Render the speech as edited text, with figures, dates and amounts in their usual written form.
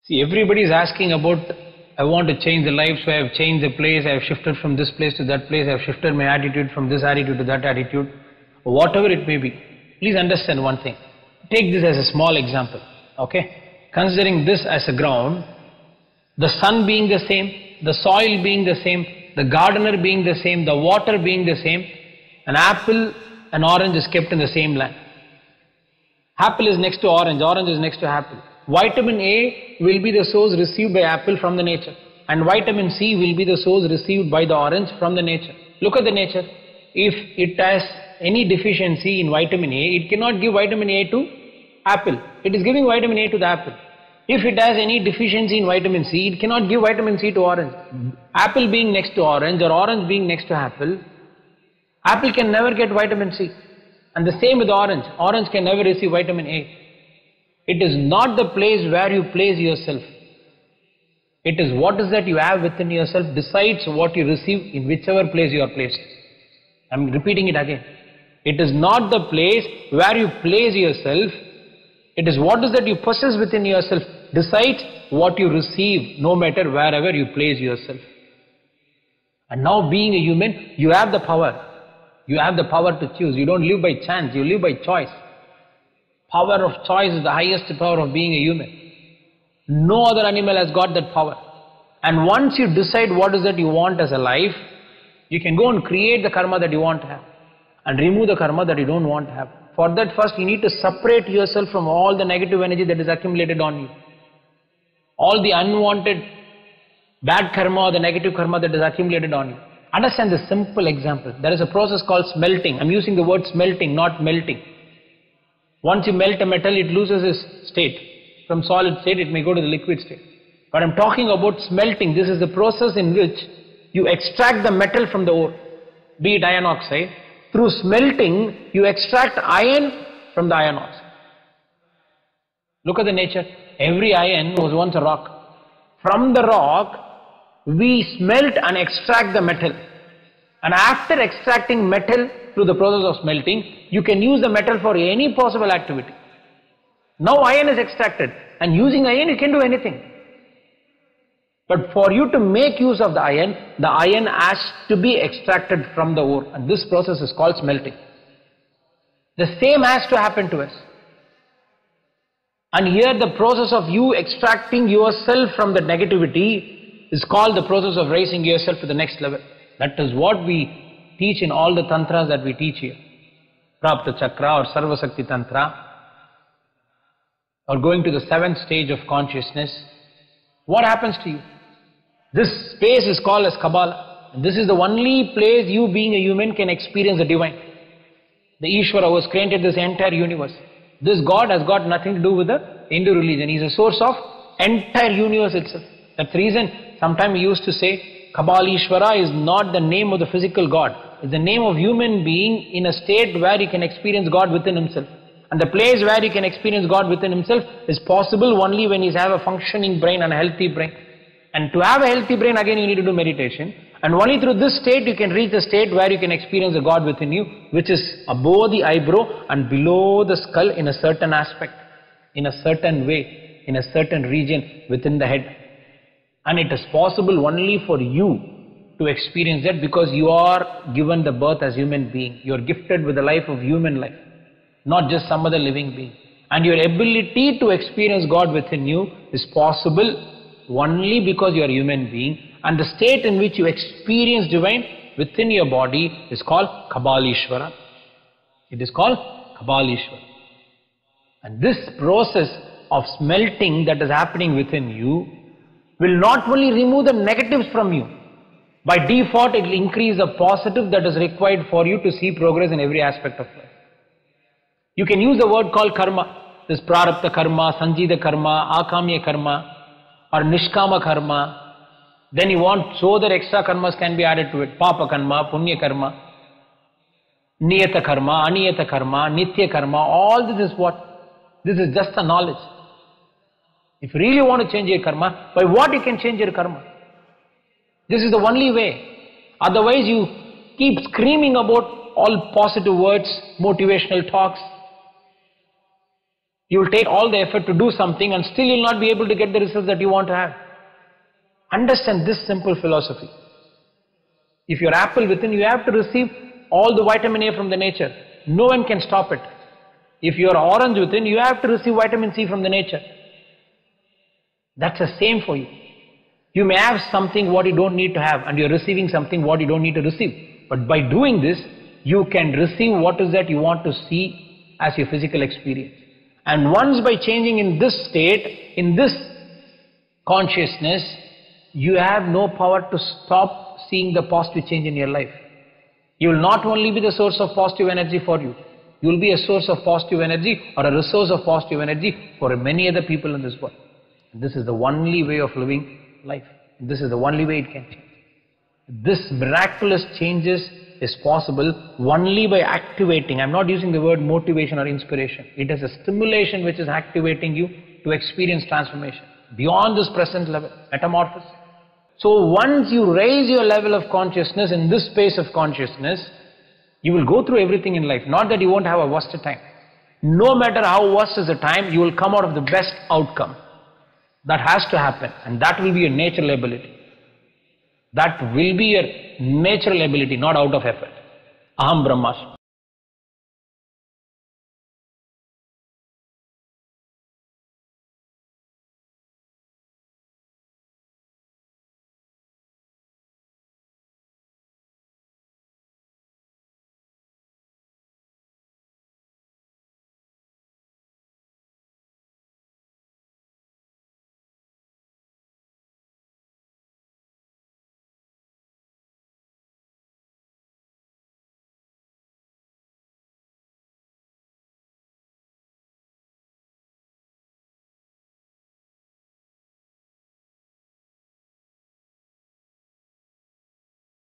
See, everybody is asking about, I want to change the life, so I have changed the place, I have shifted from this place to that place, I have shifted my attitude from this attitude to that attitude, whatever it may be. Please understand one thing. Take this as a small example, okay? Considering this as a ground, the sun being the same, the soil being the same, the gardener being the same, the water being the same, an apple, an orange is kept in the same land. Apple is next to orange, orange is next to apple. Vitamin A will be the source received by apple from the nature, and vitamin C will be the source received by the orange from the nature. Look at the nature. If it has any deficiency in vitamin A, it cannot give vitamin A to apple. It is giving vitamin A to the apple. If it has any deficiency in vitamin C, it cannot give vitamin C to orange. Apple being next to orange or orange being next to apple, apple can never get vitamin C. And the same with orange. Orange can never receive vitamin A. It is not the place where you place yourself. It is what is that you have within yourself decides what you receive in whichever place you are placed. I am repeating it again. It is not the place where you place yourself. It is what is that you possess within yourself decides what you receive no matter wherever you place yourself. And now being a human, you have the power. You have the power to choose. You don't live by chance, you live by choice. Power of choice is the highest power of being a human. No other animal has got that power. And once you decide what is that you want as a life, you can go and create the karma that you want to have and remove the karma that you don't want to have. For that first you need to separate yourself from all the negative energy that is accumulated on you. All the unwanted bad karma or the negative karma that is accumulated on you. Understand this simple example. There is a process called smelting. I'm using the word smelting, not melting. Once you melt a metal, it loses its state. From solid state, it may go to the liquid state. But I'm talking about smelting. This is the process in which you extract the metal from the ore, be it iron oxide. Through smelting, you extract iron from the iron oxide. Look at the nature. Every iron was once a rock. From the rock, we smelt and extract the metal. And after extracting metal through the process of smelting, you can use the metal for any possible activity. Now iron is extracted, and using iron you can do anything. But for you to make use of the iron has to be extracted from the ore, and this process is called smelting. The same has to happen to us. And here the process of you extracting yourself from the negativity is called the process of raising yourself to the next level. That is what we teach in all the tantras that we teach here. Prapta Chakra or Sarva Sakti Tantra, or going to the 7th stage of consciousness. What happens to you? This space is called as Kabbalah. This is the only place you being a human can experience the divine. The Ishvara who has created this entire universe. This God has got nothing to do with the Hindu religion. He is a source of entire universe itself. That's the reason sometimes we used to say Kabbalishvara is not the name of the physical God. It's the name of human being in a state where he can experience God within himself. And the place where he can experience God within himself is possible only when he has a functioning brain and a healthy brain. And to have a healthy brain, again you need to do meditation. And only through this state you can reach the state where you can experience the God within you, which is above the eyebrow and below the skull in a certain aspect, in a certain way, in a certain region within the head. And it is possible only for you to experience that because you are given the birth as human being. You are gifted with the life of human life, not just some other living being. And your ability to experience God within you is possible only because you are a human being, and the state in which you experience divine within your body is called Kabbalishvara. It is called Kabbalishvara. And this process of smelting that is happening within you will not only remove the negatives from you, by default it will increase the positive that is required for you to see progress in every aspect of life. You can use the word called karma, this prarabdha karma, sanjita karma, akamya karma, or nishkama karma. Then you want, so that extra karmas can be added to it. Papa karma, punya karma, niyata karma, aniyata karma, nitya karma. All this is what? This is just a knowledge. If you really want to change your karma, by what you can change your karma? This is the only way. Otherwise you keep screaming about all positive words, motivational talks. You will take all the effort to do something and still you will not be able to get the results that you want to have. Understand this simple philosophy. If you're apple within, you have to receive all the vitamin A from the nature. No one can stop it. If you're orange within, you have to receive vitamin C from the nature. That's the same for you. You may have something what you don't need to have, and you're receiving something what you don't need to receive. But by doing this, you can receive what is that you want to see as your physical experience. And once by changing in this state, in this consciousness, you have no power to stop seeing the positive change in your life. You will not only be the source of positive energy for you, you will be a source of positive energy or a resource of positive energy for many other people in this world. And this is the only way of living life. This is the only way it can change. This miraculous changes is possible only by activating. I'm not using the word motivation or inspiration. It is a stimulation which is activating you to experience transformation beyond this present level, metamorphosis. So once you raise your level of consciousness in this space of consciousness, you will go through everything in life. Not that you won't have a worst time. No matter how worst is the time, you will come out of the best outcome. That has to happen, and that will be your natural ability. That will be your natural ability, not out of effort. Aham Brahmasmi.